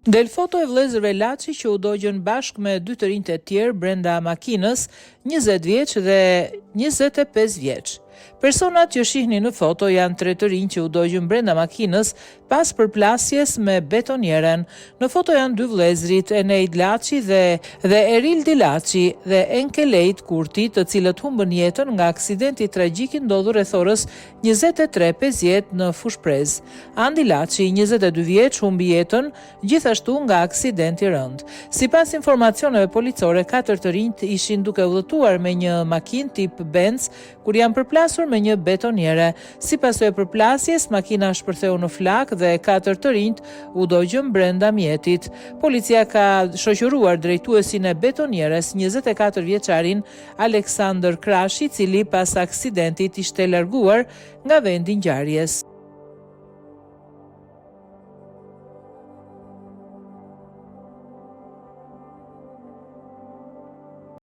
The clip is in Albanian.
Del foto e vëllezërve Laçi që u dogjën bashkë me dy të rinjtë e tjerë brenda makinës, 20 vjeç dhe 25 vjeç. Personat që shihni në foto janë 3 të rinj që u dogjën brenda makinës pas përplasjes me betonieren. Në foto janë 2 vëllezrit, Enejd Laçi dhe Erildi Laçi dhe Enkelejt Kurti, të cilët humbën jetën nga aksidenti tragjik i ndodhur rreth orës 23:50 në Fushprez. Andi Laçi, 22 vjeç, humbi jetën gjithashtu nga aksidenti i rënd. Sipas informacioneve policore, 4 të rinjt ishin duke udhëtuar me një makinë tip Benz kur janë përplasur me një betoniere. Sipas së përplasjes, makina shpërtheu në flak dhe 4 të rinjt u dogjën brenda mjetit. Policia ka shoqëruar drejtuesin e betonieres, 24 vjeçarin Aleksandër Krashi, i cili pas aksidentit ishte larguar nga vendi ngjarjes.